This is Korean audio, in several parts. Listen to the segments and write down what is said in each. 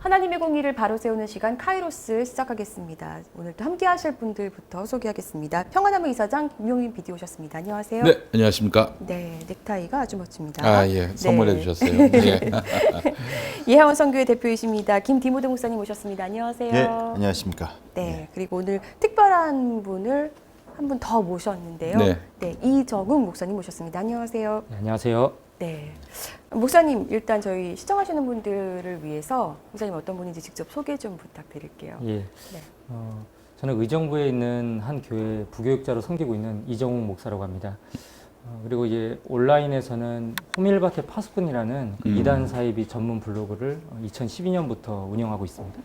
하나님의 공의를 바로 세우는 시간 카이로스 시작하겠습니다. 오늘도 함께 하실 분들부터 소개하겠습니다. 평안함의 이사장 김용인 PD 오셨습니다. 안녕하세요. 네, 안녕하십니까. 네, 넥타이가 아주 멋집니다. 아, 예, 선물해 네. 주셨어요. 예. 예하원 선교회 대표이십니다. 김디모데 목사님 오셨습니다. 안녕하세요. 네, 안녕하십니까. 네, 그리고 오늘 특별한 분을 한 분 더 모셨는데요. 네. 이정욱 목사님 모셨습니다. 안녕하세요. 네, 안녕하세요. 네. 목사님, 일단 저희 시청하시는 분들을 위해서 목사님 어떤 분인지 직접 소개 좀 부탁드릴게요. 예. 네. 저는 의정부에 있는 한 교회 부교육자로 섬기고 있는 이정욱 목사라고 합니다. 그리고 이제 온라인에서는 호밀밭의 파수꾼이라는 그 이단 사이비 전문 블로그를 2012년부터 운영하고 있습니다.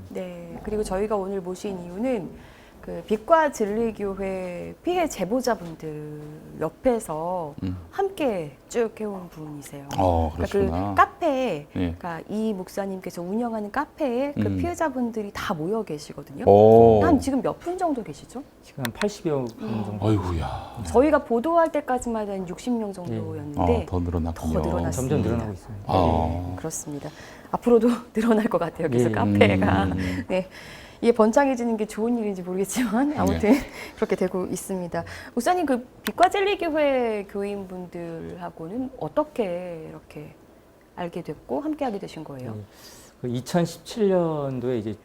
네. 그리고 저희가 오늘 모신 이유는 그 빛과 진리교회 피해 제보자분들 옆에서 함께 쭉 해온 분이세요. 그러시구나. 그 카페에, 예. 그러니까 이 목사님께서 운영하는 카페에 그 피해자분들이 다 모여 계시거든요. 오. 한 지금 몇 분 정도 계시죠? 지금 한 80여 분 정도. 어이구야. 저희가 보도할 때까지만 해도 한 60명 정도였는데 더 늘어났군요. 더 늘어났어요. 점점 늘어나고 있습니다. 아. 그렇습니다. 앞으로도 늘어날 것 같아요. 그래서 예. 카페가 네. 이게 번창해지는 게 좋은 일인지 모르겠지만 아무튼 그렇게 되고 있습니다. 목사님 그 빛과 진리 교회 교인분들하고는 어떻게 이렇게 알게 됐고 함께하게 되신 거예요? 그 2017년도에 이제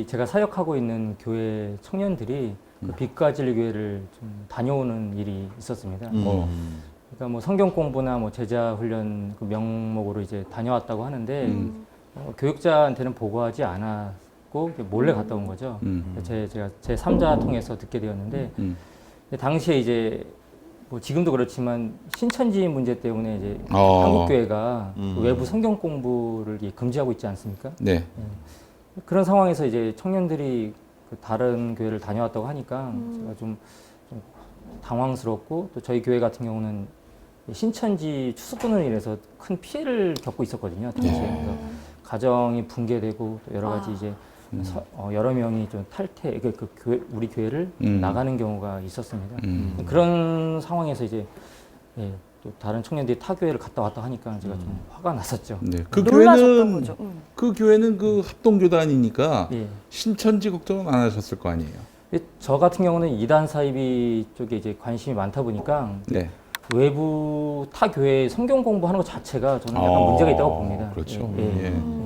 제가 사역하고 있는 교회 청년들이 그 빛과 진리 교회를 좀 다녀오는 일이 있었습니다. 그러니까 뭐 성경 공부나 뭐 제자 훈련 그 명목으로 이제 다녀왔다고 하는데 교육자한테는 보고하지 않았고 몰래 갔다 온 거죠. 제가 제 3자 통해서 듣게 되었는데 당시에 이제 뭐 지금도 그렇지만 신천지 문제 때문에 이제 한국 교회가 그 외부 성경 공부를 금지하고 있지 않습니까? 네. 그런 상황에서 이제 청년들이 그 다른 교회를 다녀왔다고 하니까 제가 좀 당황스럽고 또 저희 교회 같은 경우는 신천지 추수꾼을 인해서 큰 피해를 겪고 있었거든요. 당시에. 그래서 가정이 붕괴되고 또 여러 가지 이제 여러 명이 좀 우리 교회를 나가는 경우가 있었습니다. 그런 상황에서 이제 또 다른 청년들이 타 교회를 갔다 왔다 하니까 제가 좀 화가 났었죠. 네. 그 놀라셨던 교회는 거죠. 그 교회는 그 합동교단이니까 예. 신천지 걱정은 안 하셨을 거 아니에요. 저 같은 경우는 이단 사이비 쪽에 이제 관심이 많다 보니까 네. 외부 타 교회 성경 공부하는 것 자체가 저는 약간 문제가 있다고 봅니다. 그렇죠. 예. 예.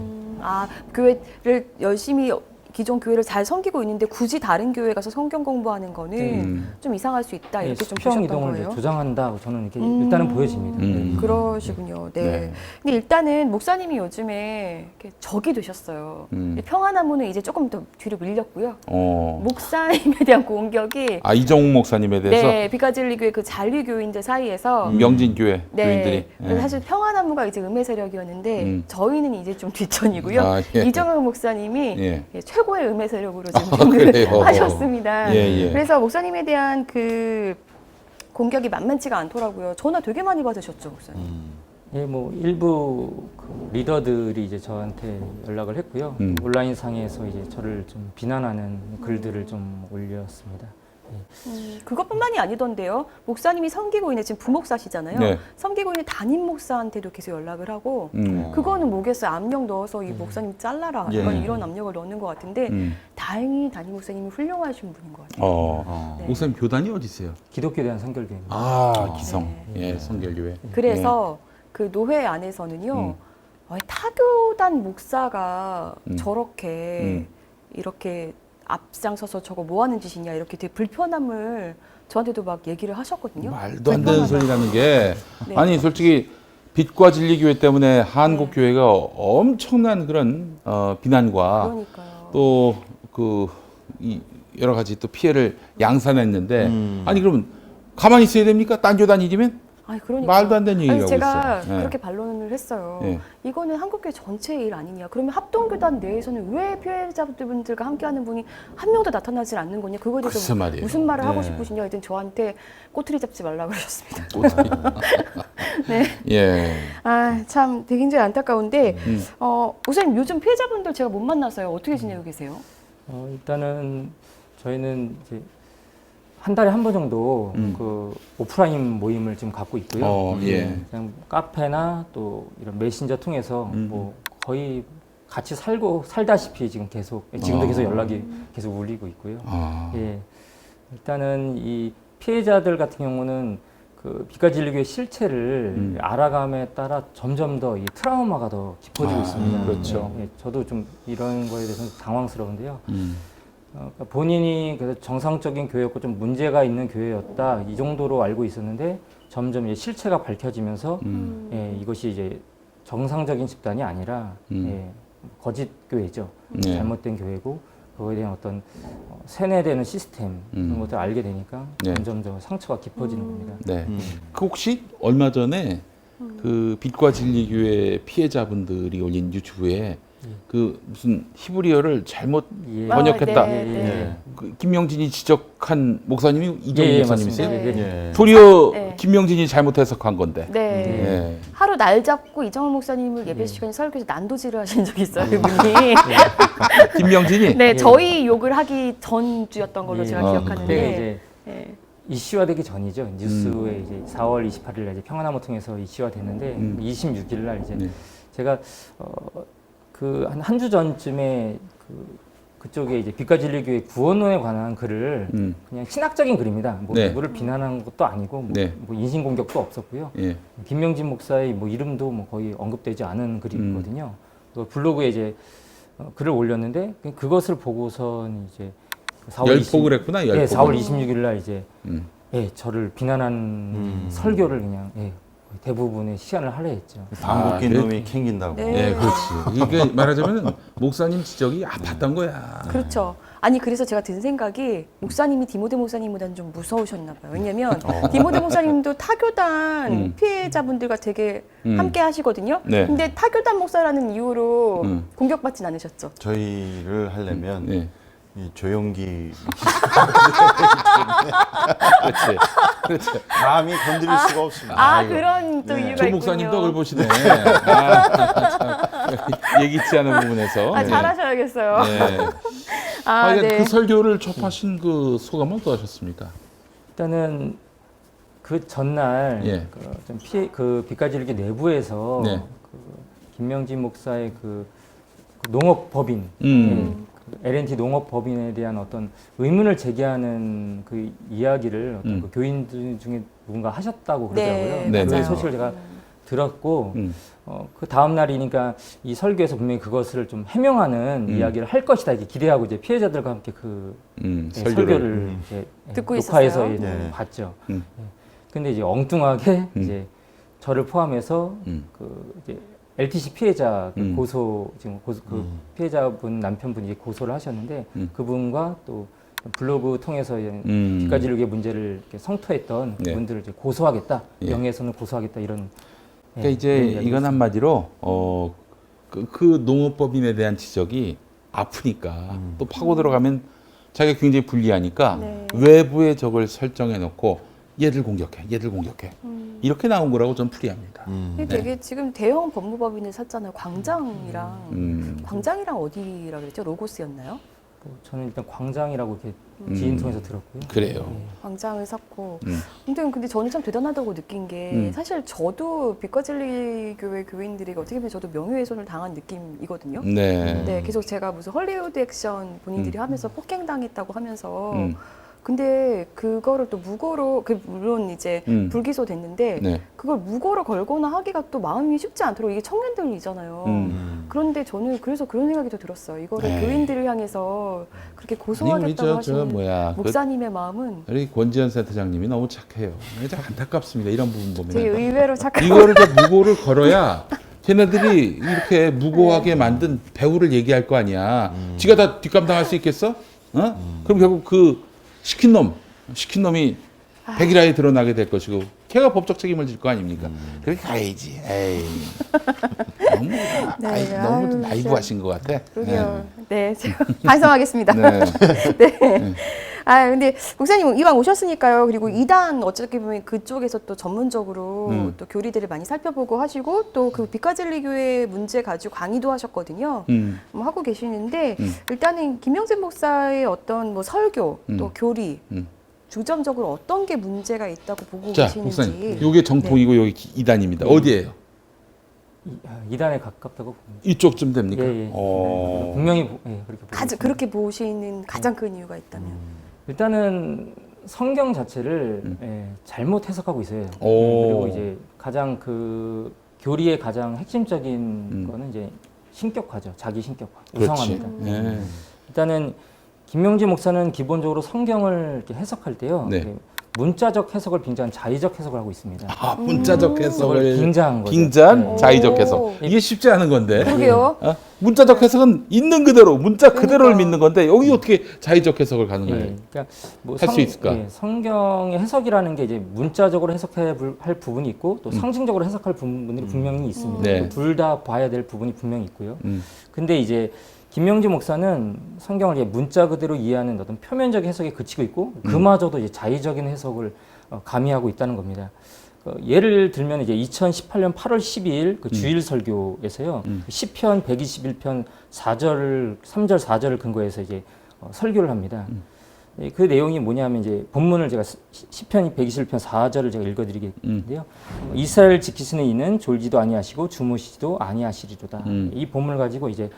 아, 교회를 열심히 기존 교회를 잘 섬기고 있는데 굳이 다른 교회 가서 성경 공부하는 거는 좀 이상할 수 있다 이렇게 좀 수평 보셨던 이동을 거예요. 이제 조장한다고 저는 이렇게 일단은 보여집니다. 그러시군요. 네. 네. 근데 일단은 목사님이 요즘에 이렇게 적이 되셨어요. 평안함문은 이제 조금 더 뒤로 밀렸고요. 목사님에 대한 공격이 이정욱 목사님에 대해서 네, 비가진리교회 그 잔류교인들 사이에서 명진교회 네, 교인들이. 그래서 사실 평안함무가 이제 음해 세력이었는데 저희는 이제 좀 뒷전이고요. 예. 이정욱 목사님이 예. 최고의 음해 세력으로 지금 그래요? 하셨습니다. 예. 그래서 목사님에 대한 그 공격이 만만치가 않더라고요. 전화 되게 많이 받으셨죠, 목사님? 예, 뭐 일부 그 리더들이 이제 저한테 연락을 했고요. 온라인 상에서 이제 저를 좀 비난하는 글들을 좀 올렸습니다. 그것뿐만이 아니던데요. 목사님이 섬기고 있는 지금 부목사시잖아요. 네. 섬기고 있는 담임 목사한테도 계속 연락을 하고 그거는 뭐겠어요. 압력 넣어서 이 목사님 잘라라. 예. 약간 이런 압력을 넣는 것 같은데 다행히 담임 목사님이 훌륭하신 분인 것 같아요. 네. 목사님 교단이 어디세요? 기독교에 대한 선결교회입니다. 기성. 예, 성결교회. 그래서 그 노회 안에서는요. 타교단 목사가 저렇게 이렇게 앞장서서 저거 뭐 하는 짓이냐 이렇게 되게 불편함을 저한테도 막 얘기를 하셨거든요. 말도 안 되는 소리라는 게 네. 아니 솔직히 빛과 진리 교회 때문에 한국 교회가 엄청난 그런 비난과 그러니까요. 또 그 여러 가지 또 피해를 양산했는데 아니 그러면 가만히 있어야 됩니까? 딴 교단이면 아니, 그러니까. 말도 안 되는 얘기라고 제가 있어요. 그렇게 반론을 했어요. 예. 이거는 한국교회 전체의 일 아니냐. 그러면 합동교단 내에서는 왜 피해자분들과 함께하는 분이 한 명도 나타나질 않는 거냐. 그거에 글쎄 대해서 말이에요. 무슨 말을 하고 예. 싶으시냐. 하여튼 저한테 꼬투리 잡지 말라고 그러셨습니다. 네. 예. 아, 참 되게 굉장히 안타까운데 우선 요즘 피해자분들 제가 못 만나서요. 어떻게 지내고 계세요? 일단은 저희는 이제 한 달에 한 번 정도 그 오프라인 모임을 지금 갖고 있고요. 예. 그냥 카페나 또 이런 메신저 통해서 뭐 거의 같이 살다시피 지금 지금도 계속 연락이 계속 울리고 있고요. 예, 일단은 이 피해자들 같은 경우는 그 빛과진리교의 실체를 알아감에 따라 점점 더 이 트라우마가 더 깊어지고 있습니다. 그렇죠. 예, 저도 좀 이런 거에 대해서 당황스러운데요. 그러니까 본인이 그래서 정상적인 교회였고 좀 문제가 있는 교회였다 이 정도로 알고 있었는데 점점 이제 실체가 밝혀지면서 예, 이것이 이제 정상적인 집단이 아니라 예, 거짓 교회죠. 네. 잘못된 교회고 그거에 대한 어떤 세뇌되는 시스템 그런 것들을 알게 되니까 네. 점점 더 상처가 깊어지는 겁니다. 네. 그 혹시 얼마 전에 그 빛과 진리 교회 피해자분들이 올린 유튜브에 그 무슨 히브리어를 잘못 예. 번역했다. 네, 네. 그 김명진이 지적한 목사님이 이정희 예, 목사님이세요? 맞습니다. 네. 예. 도리어 네. 김명진이 잘못 해석한 건데. 네. 네. 하루 날 잡고 이정훈 목사님을 예배 시간에 설교에서 난도질을 하신 적이 있어요, 그분이. 김명진이 네, 예. 저희 욕을 하기 전주였던 걸로 예. 제가 아, 기억하는데. 그때가 이제 네. 이슈화되기 전이죠. 뉴스에 이제 4월 28일 날 이제 평안함을 통해서 이슈화됐는데 26일 날 이제 네. 제가 그 한 주 전쯤에 그쪽에 이제 빛과 진리 교회 구원론에 관한 글을 그냥 신학적인 글입니다. 뭐 네. 누구를 비난하는 것도 아니고 뭐, 네. 뭐 인신 공격도 없었고요. 예. 김명진 목사의 뭐 이름도 뭐 거의 언급되지 않은 글이거든요. 그 블로그에 이제 글을 올렸는데 그것을 보고선 이제 4월 열폭을 했구나. 열폭을. 예, 4월 26일 날 이제 음. 예, 저를 비난한 설교를 그냥 예, 대부분의 시간을 할애했죠. 방귀 낀 아, 놈이 캥긴다고. 네. 예, 그렇지. 이게 말하자면 목사님 지적이 아팠던 거야. 그렇죠. 아니 그래서 제가 든 생각이 목사님이 디모데 목사님보다는 좀 무서우셨나 봐요. 왜냐면 디모데 목사님도 타교단 피해자분들과 되게 함께 하시거든요. 네. 근데 타교단 목사라는 이유로 공격받진 않으셨죠. 저희를 하려면 네. 이 조용기 그렇지. 그렇지. 감히 건드릴 수가 없습니다. 아, 이거. 그런 또 네. 이유가 조 있군요. 목사님도 그걸 보시네. 참, 예기치 않은 부분에서. 아, 네. 잘하셔야겠어요. 네. 아, 네. 그 설교를 접하신 그 소감은 어떠셨습니까? 일단은 그 전날 예. 좀 그 빛과 진리 내부에서 네. 그 김명진 목사의 그 농업법인 L&T 농업법인에 대한 어떤 의문을 제기하는 그 이야기를 어떤 그 교인들 중에 누군가 하셨다고 그러더라고요. 네, 그 맞아요. 소식을 제가 들었고 음. 그 다음 날이니까 이 설교에서 분명히 그것을 좀 해명하는 이야기를 할 것이다 이렇게 기대하고 이제 피해자들과 함께 그 설교를 이제 듣고 녹화해서 있었어요? 이제 네. 봤죠. 음. 근데 이제 엉뚱하게 이제 저를 포함해서 그 이제 LTC 피해자 그 고소 지금 그 피해자분 남편분이 이제 고소를 하셨는데 그분과 또 블로그 통해서 빛과 진리의 문제를 이렇게 성토했던 네. 분들을 이제 고소하겠다, 예. 명예훼손을 고소하겠다 이런. 그러니까 예, 이제 그런 이야기를 이건 한마디로 그 농업법인에 대한 지적이 아프니까 또 파고 들어가면 자기가 굉장히 불리하니까 네. 외부에 저걸 설정해 놓고 얘들 공격해 이렇게 나온 거라고 좀 풀이합니다. 근데 되게 지금 대형 법무법인을 샀잖아요. 광장이랑 광장이랑 어디라 그랬죠? 로고스였나요? 뭐 저는 일단 광장이라고 이렇게 지인 통해서 들었고요. 그래요. 광장을 샀고. 근데 저는 참 대단하다고 느낀 게 사실 저도 빛과 진리 교회 교인들에게 어떻게 보면 저도 명예훼손을 당한 느낌이거든요. 네. 네, 계속 제가 무슨 헐리우드 액션 본인들이 하면서 폭행당했다고 하면서 근데 그거를 또 무고로 물론 이제 불기소 됐는데 네. 그걸 무고로 걸거나 하기가 또 마음이 쉽지 않도록 이게 청년들이잖아요. 그런데 저는 그래서 그런 생각이 더 들었어요. 이거를 네. 교인들을 향해서 그렇게 아니 우리 고소하겠다고 저 하시는 뭐야 목사님의 마음은 우리 권지현 센터장님이 너무 착해요. 참 안타깝습니다. 이런 부분 보면 되게 의외로 착한 이거를 저 무고를 걸어야 걔네들이 이렇게 무고하게 만든 배우를 얘기할 거 아니야. 지가 다 뒷감당할 수 있겠어? 그럼 결국 그 시킨 놈이 백일하에 드러나게 될 것이고 걔가 법적 책임을 질 거 아닙니까? 그렇게 가야지. 에이. 너무 네, 너무 아유, 나이브하신 것 같아. 그러게요. 네, 제가 반성하겠습니다. 네. 네. 아, 근데 목사님 이왕 오셨으니까요. 그리고 이단 어떻게 보면 그쪽에서 또 전문적으로 또 교리들을 많이 살펴보고 하시고 또 그 빛과 진리 교회 문제 가지고 강의도 하셨거든요. 하고 계시는데 일단은 김명진 목사의 어떤 뭐 설교 또 교리 중점적으로 어떤 게 문제가 있다고 보고 자, 계시는지. 목사님, 요게 정통이고 요게 이단입니다. 어디예요? 이단에 가깝다고 봅니다. 이쪽쯤 됩니까? 예, 예. 어. 분명히 그렇게 보고 있습니다. 그렇게 보시는 가장 큰 이유가 있다면 일단은 성경 자체를 잘못 해석하고 있어요. 오. 그리고 이제 가장 그 교리의 가장 핵심적인 거는 이제 신격화죠. 자기 신격화, 그렇지. 우상화입니다. 네. 일단은 김명지 목사는 기본적으로 성경을 이렇게 해석할 때요. 네. 이렇게 문자적 해석을 빙자한 자의적 해석을 하고 있습니다. 아, 문자적 해석을 빙자한 거죠. 빙자한 네. 자의적 오. 해석. 이게 쉽지 않은 건데. 그러게요. 어? 문자적 해석은 있는 그대로 문자 그대로를 그러니까. 믿는 건데 여기 어떻게 자의적 해석을 가는 거예요? 예, 그러니까 뭐 할수 있을까? 성경의 해석이라는 게 이제 문자적으로 해석해야 할 부분이 있고 또 상징적으로 해석할 부분들이 분명히 있습니다. 네. 둘 다 봐야 될 부분이 분명히 있고요. 음. 근데 이제 김명지 목사는 성경을 이제 문자 그대로 이해하는 어떤 표면적 해석에 그치고 있고 그마저도 이제 자의적인 해석을 가미하고 있다는 겁니다. 예를 들면 이제 2018년 8월 12일 그 주일 설교에서요. 시편 121편 4절 3절 4절을 근거해서 이제 설교를 합니다. 그 내용이 뭐냐면 이제 본문을 제가 시편 121편 4절을 제가 읽어드리겠는데요. 이스라엘 지키시는 이는 졸지도 아니하시고 주무시지도 아니하시리로다. 이 본문을 가지고 이제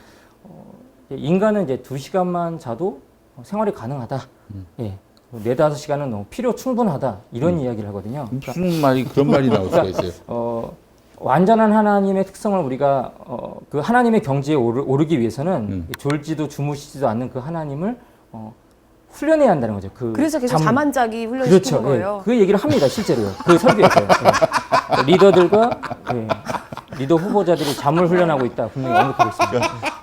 인간은 이제 2시간만 자도 생활이 가능하다. 예. 4-5시간은 너무 필요 충분하다. 이런 이야기를 하거든요. 무슨 말이 그런 말이 나올 수가 있어요. 완전한 하나님의 특성을 우리가 그 하나님의 경지에 오르기 위해서는 졸지도 주무시지도 않는 그 하나님을 훈련해야 한다는 거죠. 그래서 계속 잠 안 자기 훈련시키는 그렇죠. 거예요. 예. 그 얘기를 합니다. 실제로요. 그 설교에서 리더들과 리더 후보자들이 잠을 훈련하고 있다. 분명히 언급하고 있습니다.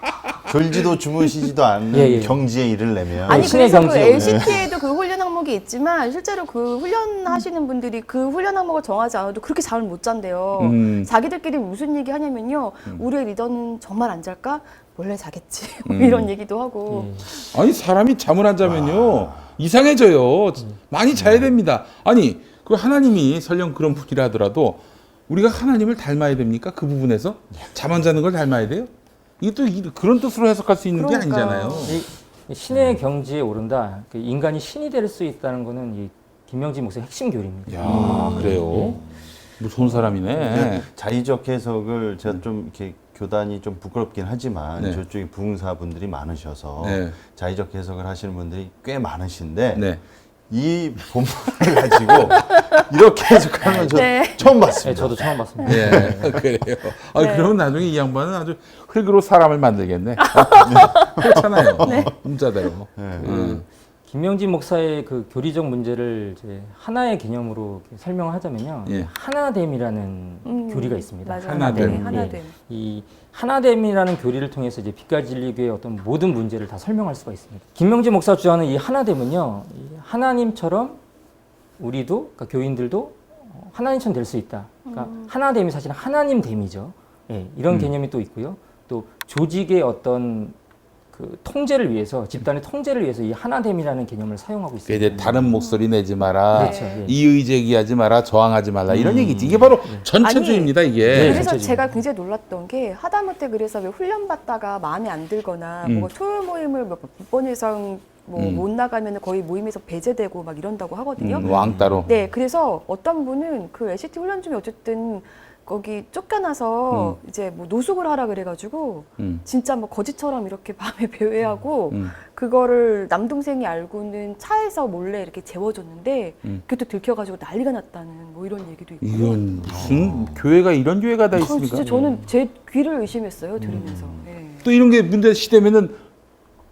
졸지도 주무시지도 않는 예, 예. 경지에 이르려면 아니 신의 그래서 그 경지에 LCT에도 그 훈련 항목이 있지만 실제로 그 훈련하시는 분들이 그 훈련 항목을 정하지 않아도 그렇게 잠을 못 잔대요. 자기들끼리 무슨 얘기 하냐면요. 우리의 리더는 정말 안 잘까? 원래 자겠지. 뭐 이런 얘기도 하고. 아니 사람이 잠을 안 자면요 이상해져요. 많이 자야 됩니다. 아니 그 하나님이 설령 그런 분이라 하더라도 우리가 하나님을 닮아야 됩니까? 그 부분에서 잠 안 자는 걸 닮아야 돼요? 이게 또 그런 뜻으로 해석할 수 있는 그러니까요. 게 아니잖아요. 이 신의 경지에 오른다. 그 인간이 신이 될 수 있다는 거는 이 김명지 목사의 핵심 교리입니다. 야 그래요? 무서운 사람이네. 자의적 해석을 제가 좀 이렇게 교단이 좀 부끄럽긴 하지만 네. 저쪽에 부흥사분들이 많으셔서 네. 자의적 해석을 하시는 분들이 꽤 많으신데 네. 이 본문을 가지고 이렇게 해석하는 건 저 네. 처음 네, 봤습니다. 저도 처음 봤습니다. 예, 그래요. 아, 네. 그러면 나중에 이 양반은 아주 흙으로 사람을 만들겠네. 그렇잖아요. 문자대로. 김명지 목사의 그 교리적 문제를 이제 하나의 개념으로 이렇게 설명하자면요. 예. 하나됨이라는 교리가 있습니다. 맞아요. 하나됨. 네, 하나됨. 예. 이 하나됨이라는 교리를 통해서 이제 빛과 진리교의 어떤 모든 문제를 다 설명할 수가 있습니다. 김명지 목사 주장하는 이 하나됨은요, 이 하나님처럼 우리도, 그러니까 교인들도 하나님처럼 될 수 있다. 그러니까 하나됨이 사실은 하나님됨이죠. 예, 이런 개념이 또 있고요. 또 조직의 어떤 그 통제를 위해서, 집단의 통제를 위해서 이 하나됨이라는 개념을 사용하고 그 있습니다. 이제 다른 목소리 내지 마라. 그렇죠. 예. 이의 제기하지 마라. 저항하지 말라. 이런 얘기지. 이게 바로 전체주의입니다. 이게. 네, 그래서 전체적으로. 제가 굉장히 놀랐던 게 하다못해 그래서 왜 훈련 받다가 마음에 안 들거나 뭐 토요 모임을 몇 번 이상 뭐 못 나가면 거의 모임에서 배제되고 막 이런다고 하거든요. 왕따로. 네, 그래서 어떤 분은 그 LCT 훈련 중에 어쨌든 거기 쫓겨나서 이제 뭐 노숙을 하라 그래가지고 진짜 뭐 거지처럼 이렇게 밤에 배회하고 그거를 남동생이 알고는 차에서 몰래 이렇게 재워줬는데 그게 또 들켜가지고 난리가 났다는 뭐 이런 얘기도 있고. 이건 무슨 교회가 이런 교회가 다 있습니까? 진짜 저는 제 귀를 의심했어요 들으면서. 네. 또 이런 게 문제 시되면은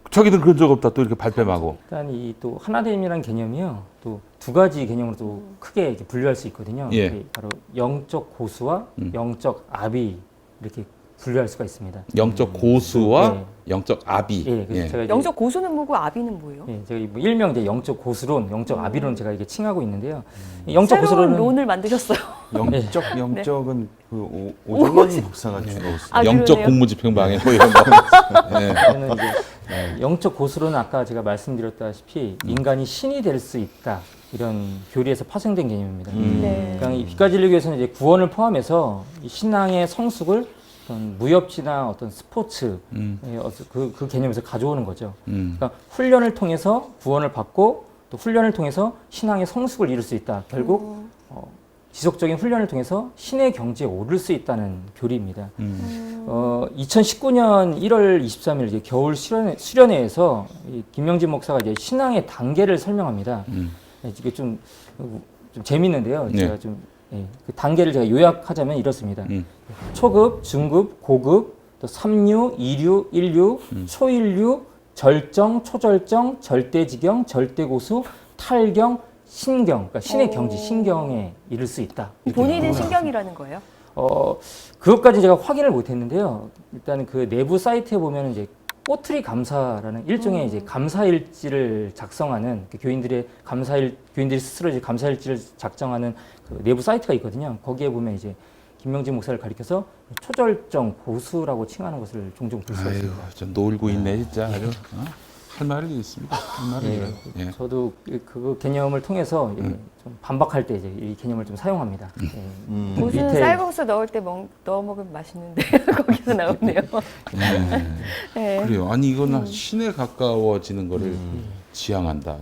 자기들 그런 적 없다. 또 이렇게 발뺌하고. 일단 이 또 하나됨이라는 개념이요. 또 두 가지 개념으로 또 크게 이렇게 분류할 수 있거든요. 예. 이게 바로 영적 고수와 영적 아비 이렇게 분류할 수가 있습니다. 영적 고수와 네. 영적 아비. 예, 그래서 제가 이제 영적 고수는 뭐고 아비는 뭐예요? 예, 제가 뭐 일명 이제 영적 고수론, 영적 아비론 제가 이게 칭하고 있는데요. 이 영적 새로운 고수론은 론을 만드셨어요. 영적은 그 오정원 목사가 주로 아, 영적 그러네요? 공무집행방해 뭐 이런 거. 네. 저는 이제 영적 고수론은 아까 제가 말씀드렸다시피 인간이 신이 될 수 있다 이런 교리에서 파생된 개념입니다. 네. 그러니까 이 빛과 진리교에서는 이제 구원을 포함해서 이 신앙의 성숙을 어떤 무협지나 어떤 스포츠 그 개념에서 가져오는 거죠. 그러니까 훈련을 통해서 구원을 받고 또 훈련을 통해서 신앙의 성숙을 이룰 수 있다. 결국 지속적인 훈련을 통해서 신의 경지에 오를 수 있다는 교리입니다. 2019년 1월 23일 이제 겨울 수련회에서 이 김명진 목사가 이제 신앙의 단계를 설명합니다. 이게 좀 재밌는데요. 네. 제가 그 단계를 제가 요약하자면 이렇습니다. 초급, 중급, 고급, 또 3류, 2류, 1류, 초일류, 절정, 초절정, 절대지경, 절대고수, 탈경, 신경, 그러니까 신의 경지, 신경에 이를 수 있다. 이렇게 본인은 나오고요. 신경이라는 거예요? 그것까지 제가 확인을 못했는데요. 일단은 그 내부 사이트에 보면 이제 꼬투리 감사라는 일종의 이제 감사일지를 작성하는 그 교인들이 스스로 이제 감사일지를 작성하는 그 내부 사이트가 있거든요. 거기에 보면 이제 김명진 목사를 가리켜서 초절정 고수라고 칭하는 것을 종종 볼 수 아유, 있습니다. 좀 놀고 있네 진짜. 아주 할 말이 있습니다. 할 말이 예, 예. 저도 그 개념을 통해서 좀 반박할 때 이제 이 개념을 좀 사용합니다. 예. 고수는 밑에- 쌀국수 넣을 때 넣어 먹으면 맛있는데 거기서 나오네요. 네. 그래요. 아니 이거는 신에 가까워지는 거를 지향한다.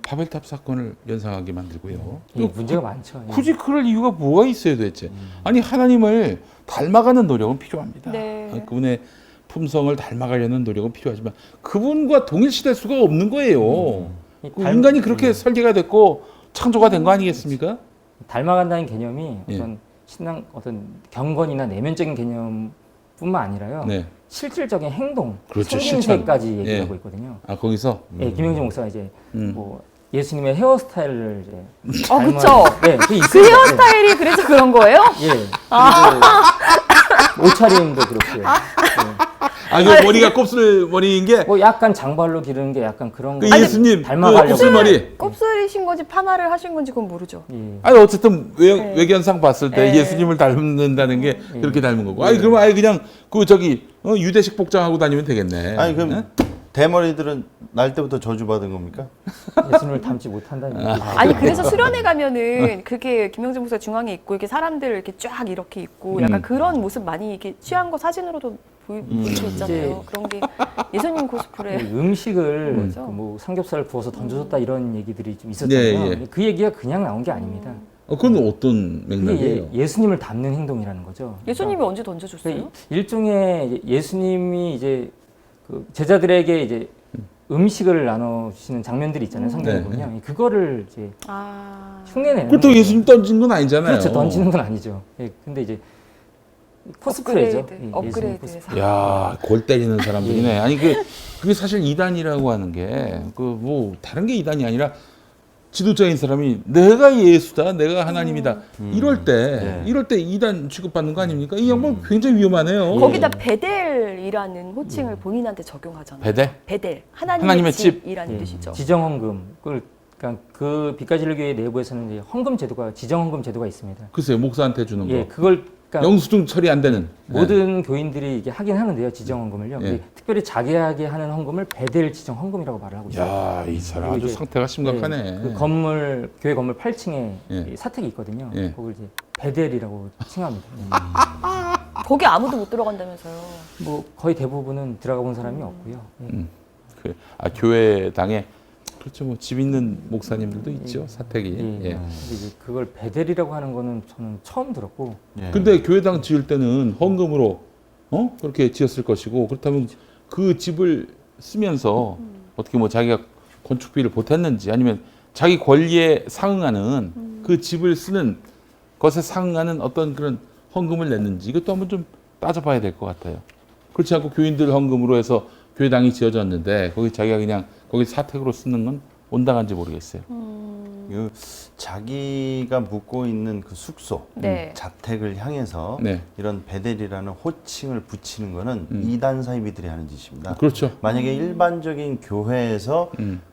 바벨탑 사건을 연상하게 만들고요. 예, 문제가 많죠. 예. 굳이 그럴 이유가 뭐가 있어요 도대체? 아니 하나님을 닮아가는 노력은 필요합니다. 네. 그분의 품성을 닮아가려는 노력은 필요하지만 그분과 동일시될 수가 없는 거예요. 이 그 인간이 그렇게 설계가 됐고 창조가 된 거 아니겠습니까? 닮아간다는 개념이 예. 어떤 신앙 어떤 경건이나 내면적인 개념뿐만 아니라요. 네. 실질적인 행동, 그렇죠, 생김새까지 실천. 얘기하고 예. 있거든요. 아 거기서 예, 김영진 목사가 이제 음. 뭐 예수님의 헤어스타일을 이제 그쵸. 네, 그 그 있습니다. 헤어스타일이 그래서 그런 거예요? 예. 그리고 옷차림도 그렇고요. 그 머리가 곱슬머리인 게 뭐 약간 장발로 기르는 게 약간 그런 그 거 예수님 그 닮아가려고. 곱슬머리. 곱슬이신 건지 파마를 하신 건지 그건 모르죠. 예. 아니 어쨌든 네. 외견상 봤을 때 네. 예수님을 닮는다는 게 그렇게 닮은 거고. 아니 그러면 아예 그냥 그 저기 유대식 복장하고 다니면 되겠네. 아니 그럼 네? 대머리들은 날 때부터 저주받은 겁니까? 예수님을 닮지 못한다는 얘기. 아니 그래서 수련회 가면은 그렇게 김영진 목사 중앙에 있고 이렇게 사람들 이렇게 쫙 이렇게 있고 약간 그런 모습 많이 이렇게 취한 거 사진으로도 볼 수 있잖아요. 그런 게 예수님 코스프레. 음식을 뭐죠? 뭐 삼겹살을 구워서 던져줬다 이런 얘기들이 좀 있었잖아요. 네, 예. 그 얘기가 그냥 나온 게 아닙니다. 그건 어떤 그게 맥락이에요? 예수님을 닮는 행동이라는 거죠. 예수님이 언제 던져줬어요? 그러니까 일종의 예수님이 이제 그 제자들에게 이제 음식을 나눠주시는 장면들이 있잖아요. 성경에 네, 보면 그거를 이제 흉내내는. 그렇다고 예수님 던진 건 아니잖아요. 그렇죠. 던지는 건 아니죠. 예, 근데 이제 코스프레죠. 예, 업그레이드, 예수님 업그레이드해서. 야, 골 때리는 사람들이네. 아니 그게 사실 이단이라고 하는 게 그 뭐 다른 게 이단이 아니라 지도자인 사람이 내가 예수다, 내가 하나님이다. 이럴 때 이단 취급받는 거 아닙니까? 이 양반 굉장히 위험하네요. 거기다 베델이라는 호칭을 본인한테 적용하잖아요. 베델? 베델. 하나님의 하나님의 집. 집이라는 예, 뜻이죠. 지정헌금. 그러니까 그 빛가진리교회 내부에서는 이제 헌금 제도가 지정헌금 제도가 있습니다. 글쎄요, 목사한테 주는 거. 예, 그걸 그러니까 영수증 처리 안 되는. 모든 교인들이 이게 하긴 하는데요. 지정헌금을요. 예. 근데 특별히 자기에게 하는 헌금을 베델 지정헌금이라고 말을 하고 있어요. 야, 이 사람 그리고 아주 이제 상태가 심각하네. 그 건물 교회 건물 8층에 예. 사택이 있거든요. 예. 그걸 이제 베델이라고 칭합니다. 거기 아무도 못 들어간다면서요. 뭐 거의 대부분은 들어가 본 사람이 없고요. 예. 교회당에 그렇죠. 뭐 집 있는 목사님들도 있죠. 사택이. 예. 예. 근데 이제 그걸 베델이라고 하는 거는 저는 처음 들었고 예. 근데 교회당 지을 때는 헌금으로 그렇게 지었을 것이고 그렇다면 그 집을 쓰면서 어떻게 뭐 자기가 건축비를 보탰는지 아니면 자기 권리에 상응하는 그 집을 쓰는 것에 상응하는 어떤 그런 헌금을 냈는지 이것도 한번 좀 따져봐야 될 것 같아요. 그렇지 않고 교인들 헌금으로 해서 교회당이 지어졌는데 거기 자기가 그냥 거기 사택으로 쓰는 건 온당한지 모르겠어요. 그 자기가 묵고 있는 그 숙소, 네. 자택을 향해서 네. 이런 베델이라는 호칭을 붙이는 거는 이단 사이비들이 하는 짓입니다. 그렇죠. 만약에 일반적인 교회에서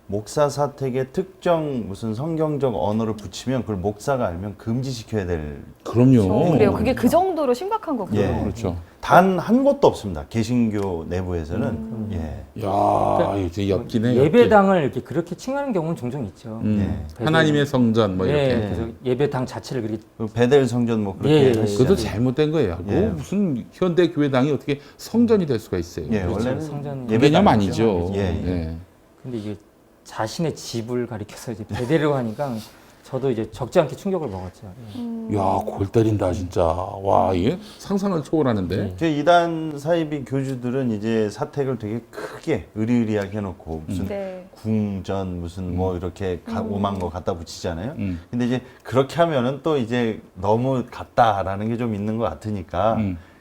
목사 사택에 특정 무슨 성경적 언어를 붙이면 그걸 목사가 알면 금지시켜야 될 그럼요. 그래요. 그게 그 정도로 심각한 거군요. 예. 그렇죠. 단 한 곳도 없습니다. 개신교 내부에서는. 예. 야, 이제 엽기네. 예배당을 이렇게 그렇게 칭하는 경우는 종종 있죠. 예. 하나님의 성전 뭐 이렇게. 예, 그래서 예배당 자체를 그렇게 그 베델 성전 뭐 그렇게 예, 예. 하시잖아요. 그것도 잘못된 거예요. 예. 뭐 무슨 현대 교회당이 어떻게 성전이 될 수가 있어요? 예, 그렇죠. 원래는 성전 개념 아니죠. 예, 예. 예. 근데 이게 자신의 집을 가리켜서 이제 베델이라고 하니까 저도 이제 적지 않게 충격을 먹었죠. 예. 야, 골 때린다 진짜. 와, 이게 상상을 초월하는데. 네. 저 이단 사이비 교주들은 이제 사택을 되게 크게 의리의리하게 해놓고 무슨 네. 궁전 무슨 뭐 이렇게 오만 거 갖다 붙이잖아요. 음. 근데 이제 그렇게 하면은 또 이제 너무 같다라는 게 좀 있는 것 같으니까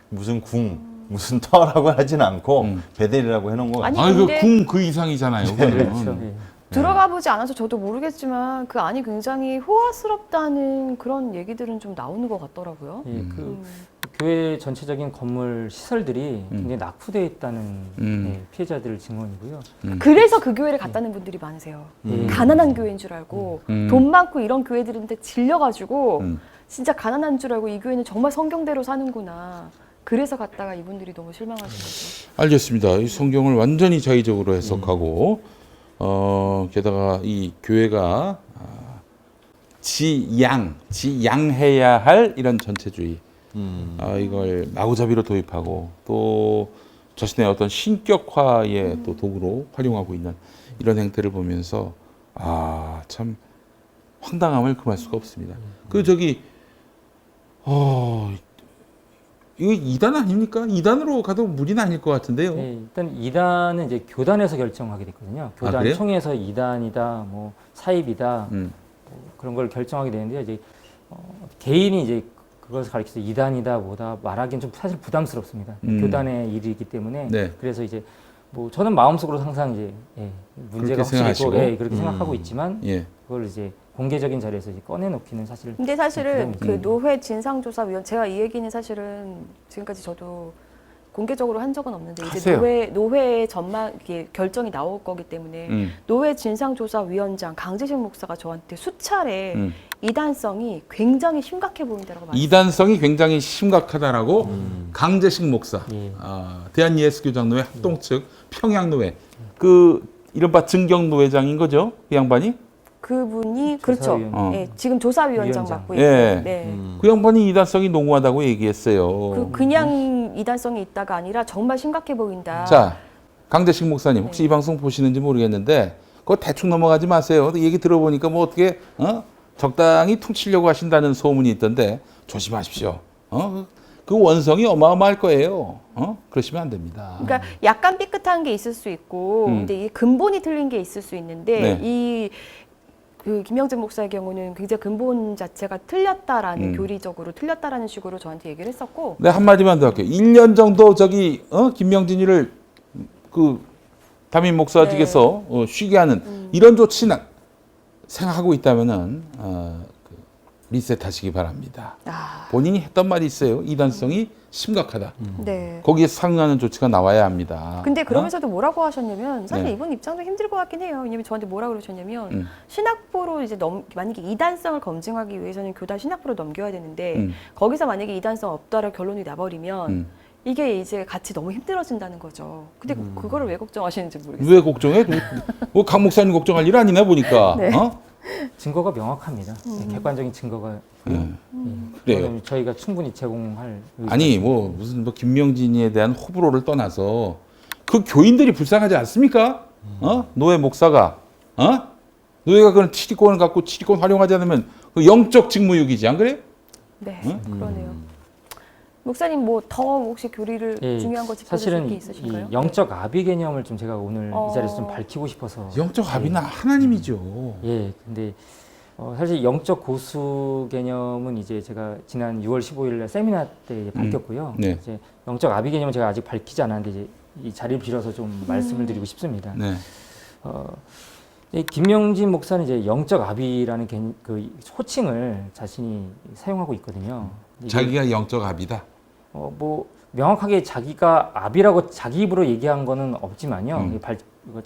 무슨 무슨 터라고 하진 않고 베델이라고 해놓은 것 아니, 같아요. 아니 그 근데- 궁 그 이상이잖아요. 그거는. 그렇죠. 예. 들어가 보지 않아서 저도 모르겠지만 그 안이 굉장히 호화스럽다는 그런 얘기들은 좀 나오는 것 같더라고요. 예, 그 교회 전체적인 건물 시설들이 굉장히 낙후되어 있다는 예, 피해자들 증언이고요. 그래서 그 교회를 갔다는 분들이 많으세요. 예. 가난한 교회인 줄 알고 돈 많고 이런 교회들인데 질려가지고 진짜 가난한 줄 알고 이 교회는 정말 성경대로 사는구나. 그래서 갔다가 이분들이 너무 실망하신 거죠. 알겠습니다. 이 성경을 완전히 자의적으로 해석하고 게다가 이 교회가 지양해야 할 이런 전체주의 이걸 마구잡이로 도입하고 또 자신의 어떤 신격화의 또 도구로 활용하고 있는 이런 행태를 보면서 참 황당함을 금할 수가 없습니다. 그 저기 이거 이단 아닙니까? 이단으로 가도 무리는 아닐 것 같은데요. 예, 일단 이단은 이제 교단에서 결정하게 됐거든요. 교단 그래요? 총회에서 이단이다, 뭐 사입이다 뭐 그런 걸 결정하게 되는데요. 이제 개인이 이제 그것을 가리켜서 이단이다, 뭐다 말하기는 좀 사실 부담스럽습니다. 교단의 일이기 때문에 네. 그래서 이제 뭐 저는 마음속으로 항상 이제 문제가 그렇게 확실히 있고 생각하시고? 그렇게 생각하고 있지만 예. 그걸 이제 공개적인 자리에서 이제 꺼내놓기는 사실 근데 사실은 부담이 그 노회 진상조사위원 제가 이 얘기는 사실은 지금까지 저도 공개적으로 한 적은 없는데 이제 하세요. 노회의 전망 이게 결정이 나올 거기 때문에 노회 진상조사위원장 강재식 목사가 저한테 수차례 이단성이 굉장히 심각해 보인다라고 말했어요. 이단성이 굉장히 심각하다라고 강재식 목사, 예. 대한예수교장노회 합동 측 평양노회 그 이른바 증경노회장인 거죠, 그 양반이? 그분이 그렇죠. 조사위원. 예, 지금 조사위원장 위원장. 맡고 있고, 예. 네. 그 양반이 이단성이 농후하다고 얘기했어요. 그냥 이단성이 있다가 아니라 정말 심각해 보인다. 자, 강재식 목사님 혹시 이 방송 보시는지 모르겠는데 그거 대충 넘어가지 마세요. 얘기 들어보니까 뭐 어떻게 적당히 퉁치려고 하신다는 소문이 있던데 조심하십시오. 그 원성이 어마어마할 거예요. 그러시면 안 됩니다. 그러니까 약간 삐끗한 게 있을 수 있고, 근데 이게 근본이 틀린 게 있을 수 있는데 네. 그 김영진 목사의 경우는 굉장히 근본 자체가 틀렸다라는 교리적으로 틀렸다라는 식으로 저한테 얘기를 했었고. 네, 한마디만 더 할게요. 1년 정도 저기 김명진이를 그 담임 목사직에서 쉬게 하는 이런 조치는 생각하고 있다면은 그 리셋하시기 바랍니다. 본인이 했던 말이 있어요. 이단성이 심각하다. 네. 거기에 상응하는 조치가 나와야 합니다. 근데 그러면서도 뭐라고 하셨냐면 사실 네. 이분 입장도 힘들 것 같긴 해요. 왜냐면 저한테 뭐라고 그러셨냐면 신학부로 이제 만약에 이단성을 검증하기 위해서는 교단 신학부로 넘겨야 되는데 거기서 만약에 이단성 없다라 결론이 나버리면 이게 이제 같이 너무 힘들어진다는 거죠. 근데 그거를 왜 걱정하시는지 모르겠어요. 왜 걱정해? 뭐 강 목사님 걱정할 일 아니네 보니까. 네. 증거가 명확합니다. 예, 객관적인 증거가 그래요. 그거는 저희가 충분히 제공할 의지가 아니 뭐 무슨 뭐 김명진이에 대한 호불호를 떠나서 그 교인들이 불쌍하지 않습니까? 노예 목사가 노예가 그런 치리권을 갖고 치리권 활용하지 않으면 그 영적 직무유기지 안 그래? 네, 그러네요. 목사님 뭐 더 혹시 교리를 예, 중요한 거 짚어주실 사실은 게 이 있으신가요? 영적 아비 개념을 좀 제가 오늘 이 자리에서 좀 밝히고 싶어서 영적 아비는 하나님이죠. 예, 근데 사실 영적 고수 개념은 이제 제가 지난 6월 15일날 세미나 때 이제 밝혔고요. 네. 이제 영적 아비 개념은 제가 아직 밝히지 않았는데 이제 이 자리를 빌어서 좀 말씀을 드리고 싶습니다. 네. 이 김명진 목사는 이제 영적 아비라는 그 호칭을 자신이 사용하고 있거든요. 이게 자기가 영적 아비다. 뭐 명확하게 자기가 아비라고 자기 입으로 얘기한 거는 없지만요. 이거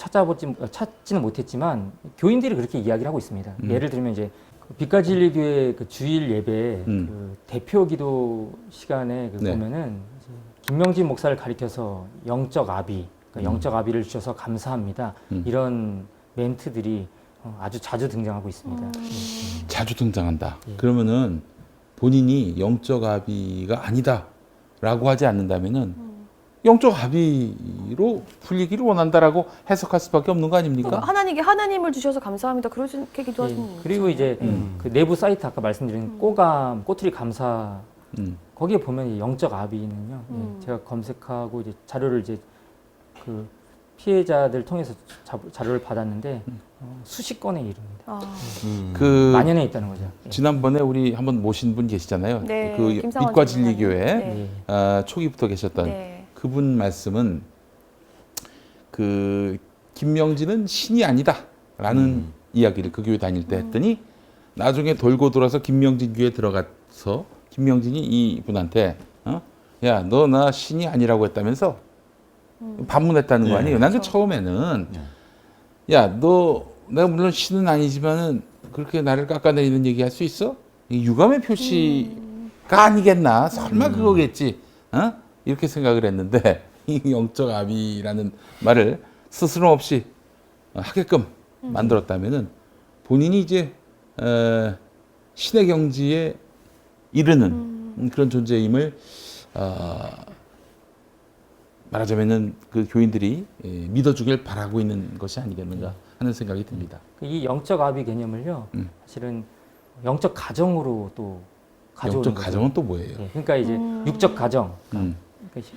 찾지는 못했지만 교인들이 그렇게 이야기를 하고 있습니다. 예를 들면 이제 그 빛가진리교회 그 주일 예배 그 대표 기도 시간에 네. 보면은 이제 김명진 목사를 가리켜서 영적 아비, 그러니까 영적 아비를 주셔서 감사합니다. 이런 멘트들이 아주 자주 등장하고 있습니다. 자주 등장한다. 그러면은 본인이 영적 아비가 아니다라고 하지 않는다면은 영적 합의로 풀리기를 원한다라고 해석할 수밖에 없는 거 아닙니까? 하나님께 하나님을 주셔서 감사합니다. 그러신 기도 하시는 예. 그리고 이제 그 내부 사이트 아까 말씀드린 꼬감 꼬투리 감사 거기에 보면 이 영적 압의는요. 예, 제가 검색하고 이제 자료를 이제 그 피해자들 통해서 자료를 받았는데 수십 건에 이릅니다. 아, 그 만연해 있다는 거죠. 예. 지난번에 우리 한번 모신 분 계시잖아요. 네, 그 김상원 빛과 전문가님. 진리교회 네. 초기부터 계셨던 네. 그분 말씀은 그 김명진은 신이 아니다라는 이야기를 그 교회 다닐 때 했더니 나중에 돌고 돌아서 김명진 교회에 들어가서 김명진이 이분한테 야, 너 나 신이 아니라고 했다면서 반문했다는 거 아니에요? 난 그 처음에는 야, 너 내가 물론 신은 아니지만은 그렇게 나를 깎아내리는 얘기 할 수 있어? 이 유감의 표시가 아니겠나? 설마 그거겠지? 이렇게 생각을 했는데 이 영적 압의라는 말을 스스럼 없이 하게끔 만들었다면은 본인이 이제 신의 경지에 이르는 그런 존재임을 말하자면은 그 교인들이 믿어주길 바라고 있는 것이 아니겠는가 하는 생각이 듭니다. 이 영적 압의 개념을요. 사실은 영적 가정으로 또 가져오는 영적 거죠. 가정은 또 뭐예요? 예, 그러니까 이제 육적 가정, 그러니까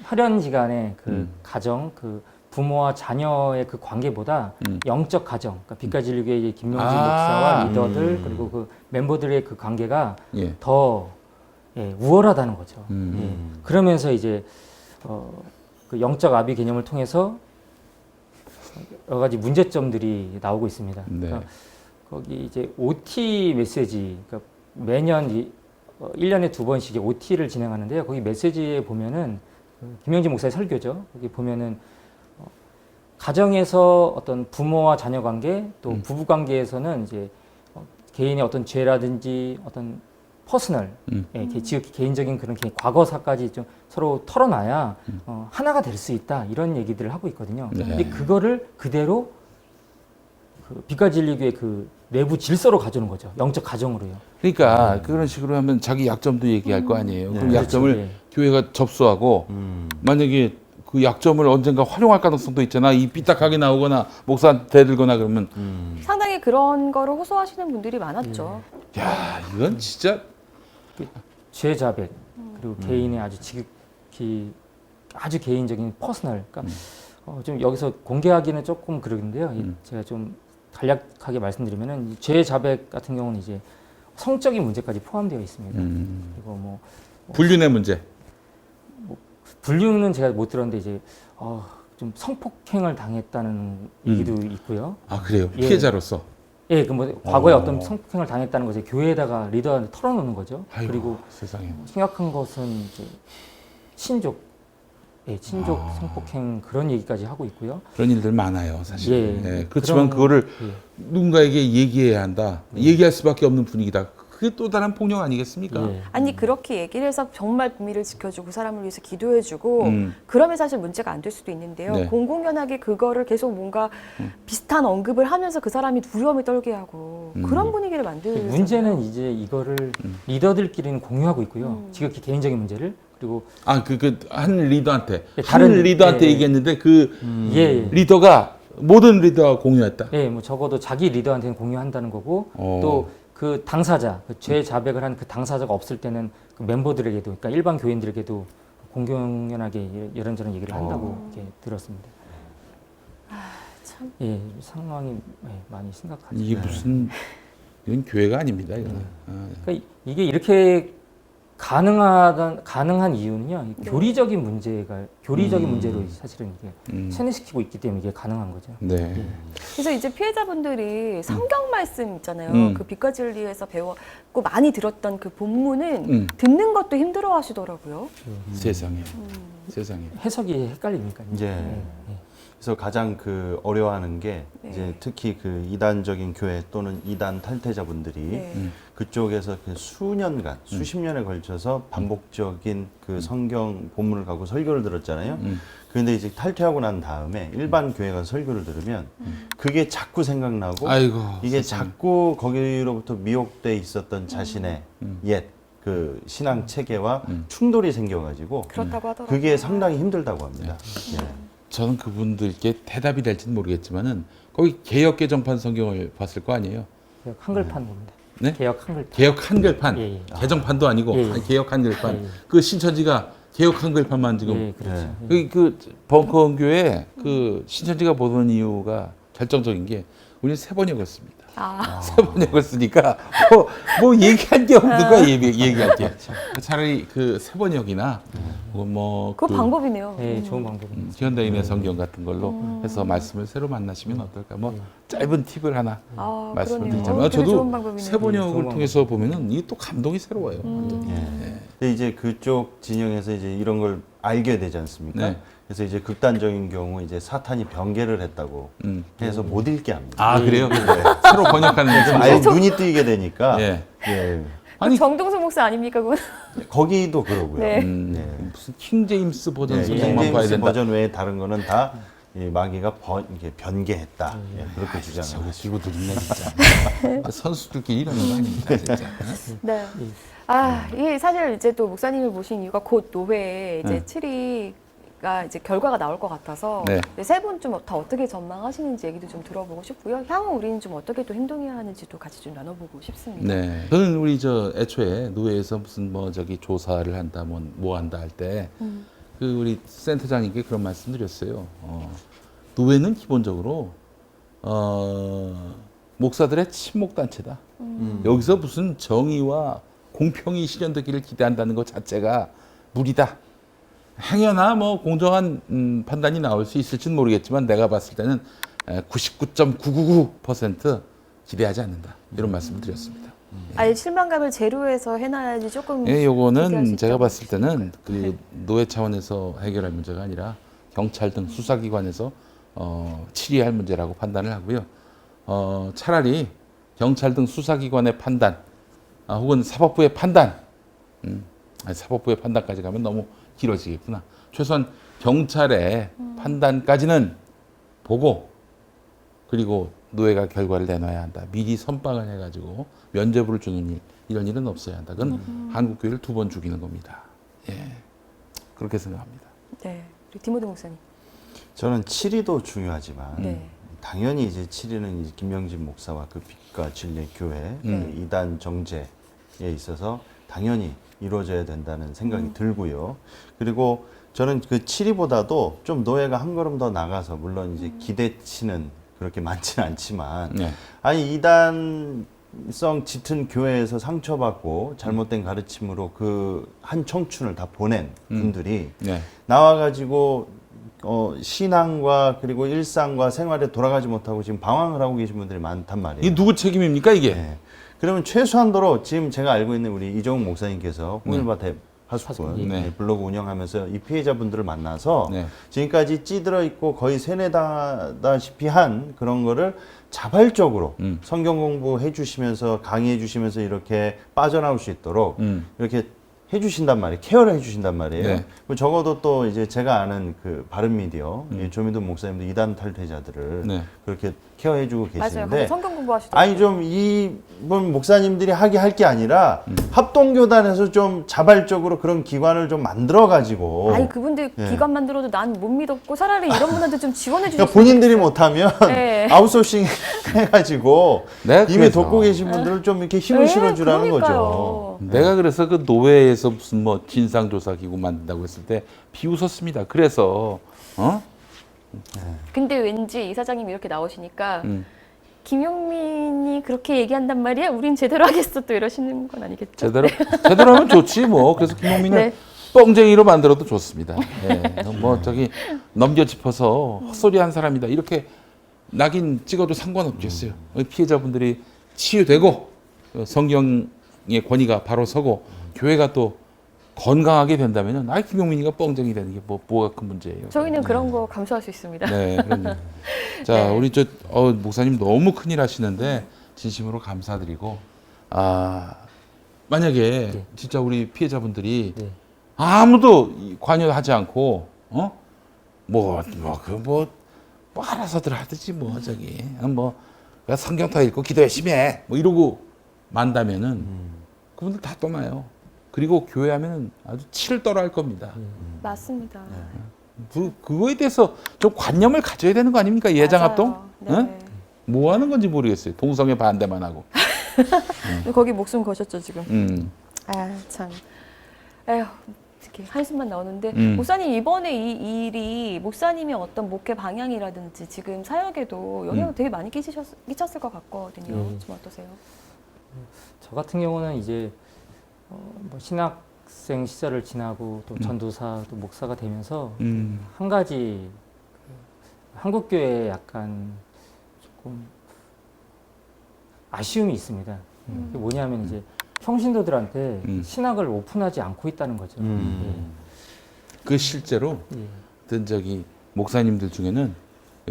혈연지간의 그 가정, 그 부모와 자녀의 그 관계보다 영적 가정, 그러니까 빛과 진리교회 이제 김명진 목사와 리더들 그리고 그 멤버들의 그 관계가 예. 더 우월하다는 거죠. 음. 예. 그러면서 이제 그 영적 압의 개념을 통해서 여러 가지 문제점들이 나오고 있습니다. 네. 그러니까 거기 이제 OT 메시지, 그러니까 매년 1년에 2번씩 OT를 진행하는데요. 거기 메시지에 보면은 김명진 목사의 설교죠. 거기 보면은 가정에서 어떤 부모와 자녀 관계, 또 부부 관계에서는 이제 개인의 어떤 죄라든지 어떤 퍼스널, 지극히 개인적인 그런 과거사까지 좀 서로 털어놔야 하나가 될 수 있다 이런 얘기들을 하고 있거든요. 네. 근데 그거를 그대로 그 빛과 진리교의 그 내부 질서로 가져오는 거죠. 영적 가정으로요. 그러니까 그런 식으로 하면 자기 약점도 얘기할 거 아니에요. 그럼 약점을 그렇죠. 교회가 접수하고 만약에 그 약점을 언젠가 활용할 가능성도 있잖아. 이 삐딱하게 나오거나 목사한테 대들거나 그러면 상당히 그런 거를 호소하시는 분들이 많았죠. 야, 이건 진짜 죄 자백 그리고 개인의 아주 지극히 아주 개인적인 퍼스널. 그러니까 좀 여기서 공개하기는 조금 그런데요. 제가 좀 간략하게 말씀드리면은 죄 자백 같은 경우는 이제 성적인 문제까지 포함되어 있습니다. 그리고 뭐 불륜의 문제. 불륜은 제가 못 들었는데 이제 좀 성폭행을 당했다는 얘기도 있고요. 아, 그래요. 예. 피해자로서. 예, 그 뭐 과거에 어떤 성폭행을 당했다는 것을 교회에다가 리더한테 털어놓는 거죠. 아이고, 그리고 세상에. 심각한 것은 이제 친족, 친족 성폭행 그런 얘기까지 하고 있고요. 그런 일들 많아요, 사실. 예. 그렇지만 그거를 예. 누군가에게 얘기해야 한다. 얘기할 수밖에 없는 분위기다. 그게 또 다른 폭력 아니겠습니까? 예. 아니 그렇게 얘기를 해서 정말 비밀을 지켜주고 그 사람을 위해서 기도해주고 음. 그러면 사실 문제가 안 될 수도 있는데요. 네. 공공연하게 그거를 계속 뭔가 비슷한 언급을 하면서 그 사람이 두려움을 떨게 하고 그런 분위기를 만들고 문제는 이제 이거를 리더들끼리는 공유하고 있고요. 지극히 개인적인 문제를 그리고 한 리더한테 예, 한 다른- 리더한테 예, 예. 얘기했는데 그 예. 리더가 모든 리더와 공유했다. 예, 뭐 적어도 자기 리더한테는 공유한다는 거고 또 그 당사자, 그 죄 자백을 한 그 당사자가 없을 때는 그 멤버들에게도, 그러니까 일반 교인들에게도 공공연하게 이런저런 얘기를 한다고 이렇게 들었습니다. 참. 예, 상황이 많이 심각하죠. 이게 무슨 이건 교회가 아닙니다. 이거는. 그러니까 이게 이렇게 가능한 이유는요, 이 교리적인 문제로 사실은 이게 세뇌시키고 있기 때문에 이게 가능한 거죠. 네. 그래서 이제 피해자분들이 성경 말씀 있잖아요. 음. 그 빛과 진리에서 배웠고 많이 들었던 그 본문은 듣는 것도 힘들어 하시더라고요. 세상에. 세상에. 해석이 헷갈리니까요. 이제 예. 그래서 가장 그 어려워하는 게 네. 이제 특히 그 이단적인 교회 또는 이단 탈퇴자분들이 네. 그쪽에서 그 수년간, 수십 년에 걸쳐서 반복적인 그 성경 본문을 갖고 설교를 들었잖아요. 그런데 이제 탈퇴하고 난 다음에 일반 교회 가서 설교를 들으면 그게 자꾸 생각나고 아이고. 이게 세상에. 자꾸 거기로부터 미혹돼 있었던 자신의 옛 그 신앙 체계와 충돌이 생겨가지고 그렇다고 하더라고요. 그게 상당히 힘들다고 합니다. 예. 저는 그분들께 대답이 될지는 모르겠지만은 거기 개역 개정판 성경을 봤을 거 아니에요. 개혁 한글판 봅니다. 네? 개혁 한글판. 개역 한글판, 예, 예. 개정판도 아니고 예, 예. 개역 한글판. 예, 예. 그 신천지가 개역 한글판만 지금 예, 그렇죠. 예. 예. 그 벙커원교회 그 신천지가 보던 이유가 결정적인 게 우리는 세 번역을 씁니다. 아, 세 번역을 쓰니까 뭐 얘기할 게 없는 거야 얘기할 게. 차라리 그 세 번역이나 뭐 그 방법이네요. 예, 좋은 방법입니다. 현대인의 성경 같은 걸로 해서 말씀을 새로 만나시면 어떨까? 뭐 짧은 팁을 하나 아, 말씀을 그러네요. 드리자면 되게 좋은 저도 방법이네요. 세 번역을 좋은 통해서 보면은 이게 또 감동이 새로워요. 완전히. 예. 근데 이제 그쪽 진영에서 이제 이런 걸 알게 되지 않습니까? 네. 그래서 이제 극단적인 경우 이제 사탄이 변개를 했다고 해서 못 읽게 합니다. 아 그래요? 새로 번역하는 게 아예 눈이 뜨이게 되니까 예. 예. 아니 정동수 목사 아닙니까 그건? 거기도 그러고요. 네. 무슨 킹 제임스 버전 예, 성경만 봐야 킹제임스 된다. 버전 외에 다른 거는 다 이 마귀가 이게 변개했다. 예, 그렇게 주장합니다. 저거 들고 듣네 진짜. 선수들끼리 이러는 거 아닙니까 진짜. 네. 아, 이게 사실 이제 또 목사님을 모신 이유가 곧 노회에 이제 네. 7위가 이제 결과가 나올 것 같아서 네. 세 분 좀 다 어떻게 전망하시는지 얘기도 좀 들어보고 싶고요. 향후 우리는 좀 어떻게 또 행동해야 하는지도 같이 좀 나눠보고 싶습니다. 네. 저는 우리 저 애초에 노회에서 무슨 뭐 저기 조사를 한다 뭐 한다 할 때 그 우리 센터장님께 그런 말씀드렸어요. 노회는 기본적으로 목사들의 친목 단체다. 여기서 무슨 정의와 공평이 실현되기를 기대한다는 것 자체가 무리다. 행여나 뭐 공정한 판단이 나올 수 있을지는 모르겠지만 내가 봤을 때는 99.999% 기대하지 않는다. 이런 말씀을 드렸습니다. 아예 실망감을 제로에서 해놔야지 조금. 예, 얘기할 수 요거는 제가 있다고 봤을 때는 네. 그 노회 차원에서 해결할 문제가 아니라 경찰 등 수사기관에서 치리할 문제라고 판단을 하고요. 차라리 경찰 등 수사기관의 판단, 혹은 사법부의 판단, 아니, 사법부의 판단까지 가면 너무 길어지겠구나. 최소한 경찰의 판단까지는 보고 그리고 노회가 결과를 내놔야 한다. 미리 선빵을 해가지고 면죄부를 주는 일, 이런 일은 없어야 한다. 그건 한국교회를 2번 죽이는 겁니다. 예, 그렇게 생각합니다. 네. 우리 디모데 목사님. 저는 7위도 중요하지만 네. 당연히 이제 7위는 이제 김명진 목사와 그 빛과 진리의 교회 그 이단 정제에 있어서 당연히 이루어져야 된다는 생각이 들고요. 그리고 저는 그 7위보다도 좀 노예가 한 걸음 더 나가서 물론 이제 기대치는 그렇게 많지는 않지만 네. 아니 이단성 짙은 교회에서 상처받고 잘못된 가르침으로 그 한 청춘을 다 보낸 분들이 네. 나와가지고 신앙과 그리고 일상과 생활에 돌아가지 못하고 지금 방황을 하고 계신 분들이 많단 말이에요. 이게 누구 책임입니까 이게? 네. 그러면 최소한도로 지금 제가 알고 있는 우리 이종욱 목사님께서 홍일바 하수꾼 네. 블로그 운영하면서 이 피해자분들을 만나서 네. 지금까지 찌들어 있고 거의 세뇌다시피 한 그런 거를 자발적으로 성경 공부해 주시면서 강의해 주시면서 이렇게 빠져나올 수 있도록 이렇게 해주신단 말이에요. 케어를 해주신단 말이에요. 네. 적어도 또 이제 제가 아는 그 바른미디어 조민돈 목사님도 이단 탈퇴자들을 네. 그렇게 케어해주고 맞아요. 계시는데 거기 성경 공부하시더라고요. 아니 좀 이분 목사님들이 하게 할 게 아니라 합동교단에서 좀 자발적으로 그런 기관을 좀 만들어 가지고 아니 그분들 예. 기관 만들어도 난 못 믿었고 차라리 이런 분한테 좀 지원해 주셨으면 그러니까 본인들이 못하면 네. 아웃소싱 해가지고 내가 이미 그래서 돕고 계신 분들을 좀 이렇게 힘을 네, 실어주라는 그러니까요. 거죠. 내가 그래서 그 노회에서 무슨 뭐 진상조사기구 만든다고 했을 때 비웃었습니다. 그래서 근데 왠지 이사장님이 이렇게 나오시니까 김용민이 그렇게 얘기한단 말이야? 우린 제대로 하겠어 또 이러시는 건 아니겠죠? 제대로 하면 좋지 뭐. 그래서 김용민을 네. 뻥쟁이로 만들어도 좋습니다. 예, 뭐 저기 넘겨짚어서 헛소리 한 사람이다 이렇게 낙인 찍어도 상관없겠어요. 피해자분들이 치유되고 성경의 권위가 바로 서고 교회가 또 건강하게 된다면은 김용민이가 뻥쟁이 되는 게 뭐가 큰 문제예요. 저희는 그런 거 감수할 수 있습니다. 네, 그럼요. 자, 네. 우리 목사님 너무 큰일 하시는데 진심으로 감사드리고 만약에 네. 진짜 우리 피해자분들이 네. 아무도 관여하지 않고 알아서들 하듯이 성경 다 읽고 기도 열심히 해 이러고 만다면은 그분들 다 떠나요. 그리고 교회 하면 아주 칠떨할 겁니다. 맞습니다. 그거에 대해서 좀 관념을 가져야 되는 거 아닙니까? 예장합동? 맞아요. 응? 뭐 하는 건지 모르겠어요. 동성애 반대만 하고. 거기 목숨 거셨죠 지금. 음. 참. 에휴, 이렇게 한숨만 나오는데 목사님 이번에 이 일이 목사님의 어떤 목회 방향이라든지 지금 사역에도 영향을 되게 많이 끼쳤을 것 같거든요. 좀 어떠세요? 저 같은 경우는 이제 뭐 신학생 시절을 지나고 또 전도사 또 목사가 되면서 한 가지 한국 교회에 약간 조금 아쉬움이 있습니다. 그게 뭐냐면 이제 평신도들한테 신학을 오픈하지 않고 있다는 거죠. 그 실제로 예. 어떤 저기 목사님들 중에는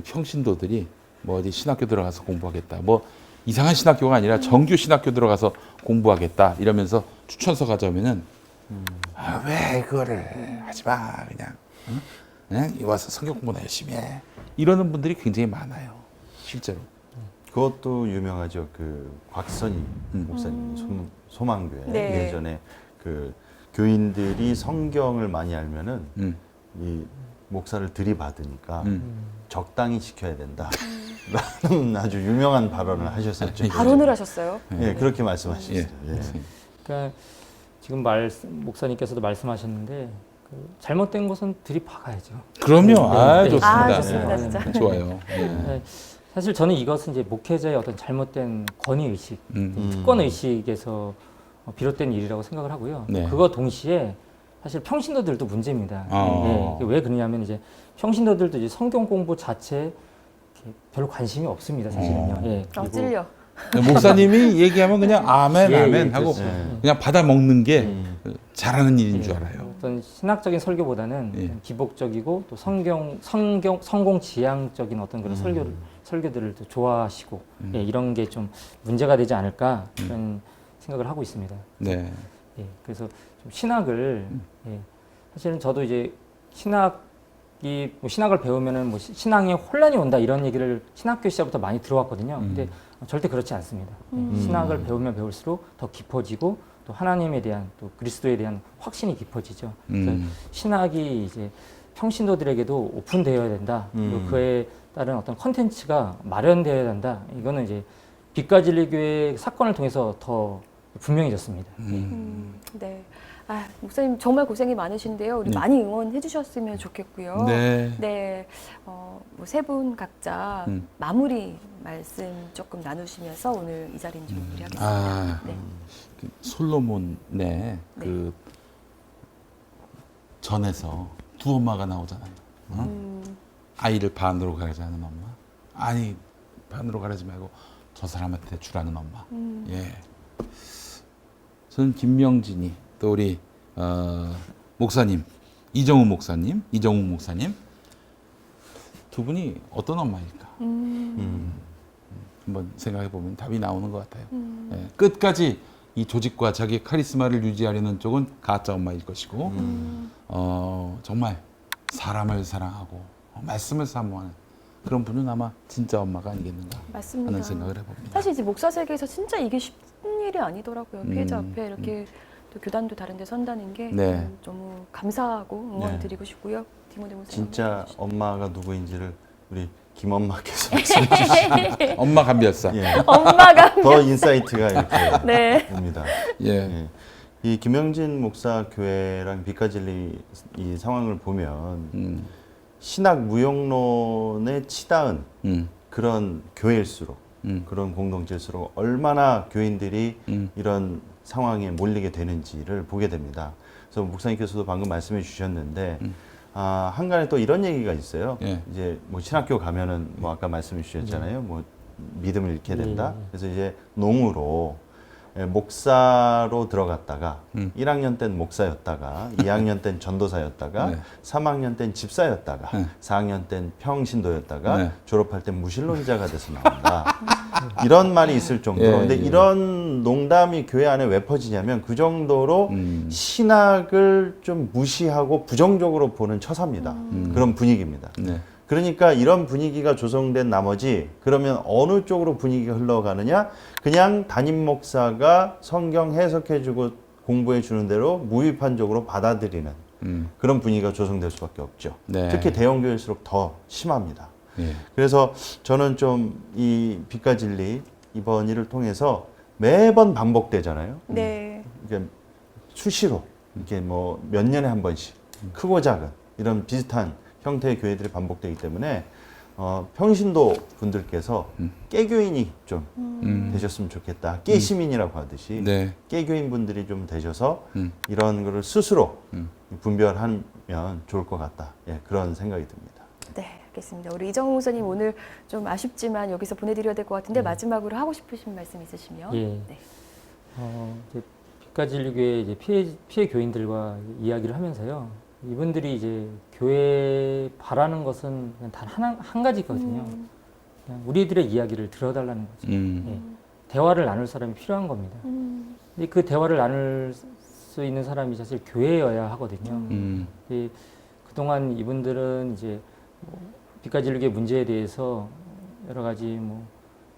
평신도들이 뭐 어디 신학교 들어가서 공부하겠다. 뭐 이상한 신학교가 아니라 정규 신학교 들어가서 공부하겠다 이러면서 추천서 가져오면은 아, 왜 그거를 하지 마 그냥 와서 성경 공부나 열심히 해 이러는 분들이 굉장히 많아요 실제로. 그것도 유명하죠. 그 곽선희 목사님 소망교회 네. 예전에 그 교인들이 성경을 많이 알면은 이 목사를 들이받으니까 적당히 지켜야 된다. 라는 아주 유명한 발언을 하셨었죠. 발언을 하셨어요? 예, 그렇게 말씀하셨어요. 예. 예. 그러니까 지금 목사님께서도 말씀하셨는데 그 잘못된 것은 들이박아야죠. 그럼요. 아 네. 좋습니다. 아, 좋습니다, 진짜. 좋아요. 네. 사실 저는 이것은 이제 목회자의 어떤 잘못된 권위 의식, 특권 의식에서 비롯된 일이라고 생각을 하고요. 네. 그거 동시에 사실 평신도들도 문제입니다. 예, 왜 그러냐면 이제 평신도들도 이제 성경 공부 자체에 이렇게 별로 관심이 없습니다, 사실은요. 예, 찔려. 목사님이 얘기하면 그냥 아멘 예, 아멘 예, 하고 그렇죠. 그냥 받아 먹는 게 잘하는 일인 줄 알아요. 어떤 신학적인 설교보다는 예. 기복적이고 또 성공 지향적인 어떤 그런 설교들을 또 좋아하시고 예, 이런 게 좀 문제가 되지 않을까 그런 생각을 하고 있습니다. 네. 예, 그래서 좀 신학을 예, 사실은 저도 이제 신학을 배우면은 뭐 신앙에 혼란이 온다 이런 얘기를 신학교 시절부터 많이 들어왔거든요. 근데 절대 그렇지 않습니다. 예, 신학을 배우면 배울수록 더 깊어지고 또 하나님에 대한 또 그리스도에 대한 확신이 깊어지죠. 그래서 신학이 이제 평신도들에게도 오픈되어야 된다. 그리고 그에 따른 어떤 컨텐츠가 마련되어야 된다. 이거는 이제 빛과 진리 교회 사건을 통해서 더 분명해졌습니다. 네. 목사님 정말 고생이 많으신데요. 우리 많이 응원해 주셨으면 좋겠고요. 네. 네. 세 분 각자 마무리 말씀 조금 나누시면서 오늘 이 자리는 좀 마무리하겠습니다. 네. 그 솔로몬의 그 전에서 두 엄마가 나오잖아요. 아이를 반으로 가르지 않은 엄마. 아니 반으로 가르지 말고 저 사람한테 주라는 엄마. 예. 저는 김명진이 또 우리 목사님 이정욱 목사님 두 분이 어떤 엄마일까? 한번 생각해 보면 답이 나오는 것 같아요. 예. 끝까지 이 조직과 자기 카리스마를 유지하려는 쪽은 가짜 엄마일 것이고 정말 사람을 사랑하고 말씀을 사모하는 그런 분은 아마 진짜 엄마가 아니겠는가 맞습니다. 하는 생각을 해봅니다. 사실 이제 목사 세계에서 진짜 이게 쉽은 일이 아니더라고요. 피해자 앞에 이렇게 또 교단도 다른 데 선다는 게 네. 너무 감사하고 응원드리고 싶고요. 디모데 목사님 진짜 한번 해주시죠. 엄마가 누구인지를 우리 김엄마께서 말씀해 주시죠. 엄마 감별사. 예. 엄마가 더 인사이트가 이렇게 네. 옵니다. 예. 예. 이 김영진 목사 교회랑 빛과 진리 이 상황을 보면 신학 무용론에 치닫은 그런 교회일수록 그런 공동체일수록 얼마나 교인들이 이런 상황에 몰리게 되는지를 보게 됩니다. 그래서 목사님께서도 방금 말씀해 주셨는데 한간에 또 이런 얘기가 있어요. 예. 이제 뭐 신학교 가면은 뭐 아까 말씀해 주셨잖아요. 뭐 믿음을 잃게 된다. 그래서 이제 농으로 목사로 들어갔다가 1학년 땐 목사였다가 2학년 땐 전도사였다가 네. 3학년 땐 집사였다가 4학년 땐 평신도였다가 네. 졸업할 땐 무신론자가 돼서 나온다. 이런 말이 있을 정도로. 예, 근데 예. 이런 농담이 교회 안에 왜 퍼지냐면 그 정도로 신학을 좀 무시하고 부정적으로 보는 처사입니다. 그런 분위기입니다. 네. 그러니까 이런 분위기가 조성된 나머지 그러면 어느 쪽으로 분위기가 흘러가느냐? 그냥 담임 목사가 성경 해석해주고 공부해 주는 대로 무비판적으로 받아들이는 그런 분위기가 조성될 수밖에 없죠. 네. 특히 대형 교회일수록 더 심합니다. 예. 그래서 저는 좀 이 빛과 진리 이번 일을 통해서 매번 반복되잖아요. 네. 이게 수시로 이렇게 뭐 몇 년에 한 번씩 크고 작은 이런 비슷한 형태의 교회들이 반복되기 때문에 평신도 분들께서 깨교인이 좀 되셨으면 좋겠다. 깨시민이라고 하듯이 네. 깨교인 분들이 좀 되셔서 이런 거를 스스로 분별하면 좋을 것 같다. 예, 그런 생각이 듭니다. 네, 알겠습니다. 우리 이정우 목사님 오늘 좀 아쉽지만 여기서 보내드려야 될 것 같은데 마지막으로 하고 싶으신 말씀 있으시면. 예. 네. 이제 빛과 진리교회 이제 피해 교인들과 이야기를 하면서요. 이분들이 이제 교회 바라는 것은 그냥 단 한 가지거든요. 그냥 우리들의 이야기를 들어달라는 거죠. 예. 대화를 나눌 사람이 필요한 겁니다. 근데 그 대화를 나눌 수 있는 사람이 사실 교회여야 하거든요. 그동안 이분들은 이제 뭐 빛과 진리교회 문제에 대해서 여러 가지 뭐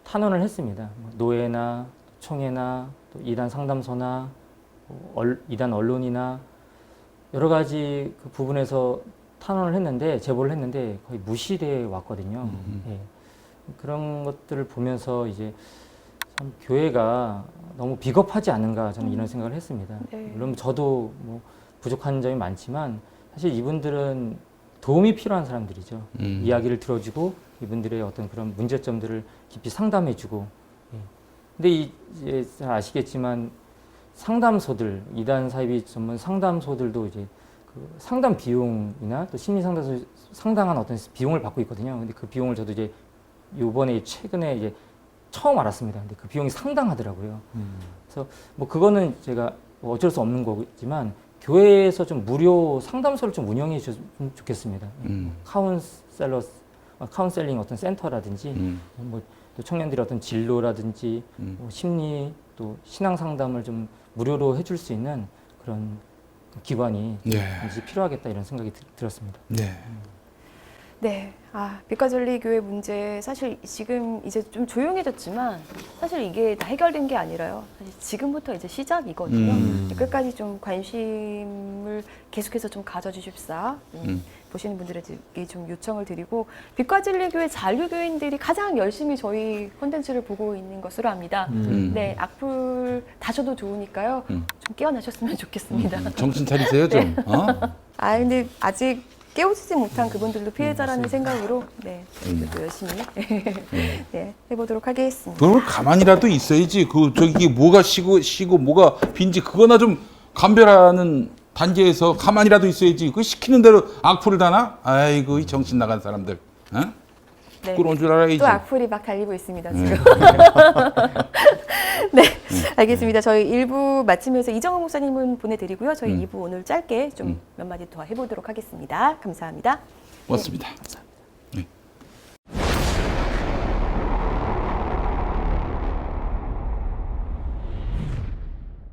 탄원을 했습니다. 뭐 노예나 총회나 또 이단 상담소나 이단 언론이나 여러 가지 그 부분에서 탄원을 했는데 제보를 했는데 거의 무시돼 왔거든요. 예. 그런 것들을 보면서 이제 참 교회가 너무 비겁하지 않은가 저는 이런 생각을 했습니다. 네. 물론 저도 뭐 부족한 점이 많지만 사실 이분들은 도움이 필요한 사람들이죠. 이야기를 들어주고 이분들의 어떤 그런 문제점들을 깊이 상담해주고. 예. 근데 이제 잘 아시겠지만 상담소들, 이단 사이비 전문 상담소들도 이제 그 상담 비용이나 또 심리 상담소 상당한 어떤 비용을 받고 있거든요. 근데 그 비용을 저도 이제 요번에 최근에 이제 처음 알았습니다. 근데 그 비용이 상당하더라고요. 그래서 뭐 그거는 제가 뭐 어쩔 수 없는 거지만 교회에서 좀 무료 상담소를 좀 운영해 주셨으면 좋겠습니다. 카운셀링 어떤 센터라든지 뭐 또 청년들의 어떤 진로라든지 뭐 심리 또 신앙 상담을 좀 무료로 해줄 수 있는 그런 기관이 네. 이제 필요하겠다 이런 생각이 들었습니다. 네. 네. 빛과 진리 교회 문제 사실 지금 이제 좀 조용해졌지만 사실 이게 다 해결된 게 아니라요. 사실 지금부터 이제 시작이거든요. 끝까지 좀 관심을 계속해서 좀 가져주십사. 보시는 분들에게 좀 요청을 드리고 빛과 진리 교회 잔류교인들이 가장 열심히 저희 콘텐츠를 보고 있는 것으로 압니다. 네, 악플 다셔도 좋으니까요. 좀 깨어나셨으면 좋겠습니다. 정신 차리세요 좀. 근데 아직 깨우치지 못한 그분들도 피해자라는 생각으로 네, 저희도 열심히 네, 해보도록 하겠습니다. 그걸 가만히라도 있어야지. 그 저기 뭐가 시고 뭐가 빈지 그거나 좀 감별하는 단계에서 가만히라도 있어야지. 그 시키는 대로 악플을 다나? 아이고 이 정신 나간 사람들. 어? 네. 부끄러운 줄 알아야지. 또 악플이 막 달리고 있습니다 지금. 네, 알겠습니다. 저희 1부 마치면서 이정우 목사님은 보내드리고요. 저희 2부 오늘 짧게 좀 몇 마디 더 해보도록 하겠습니다. 감사합니다. 고맙습니다.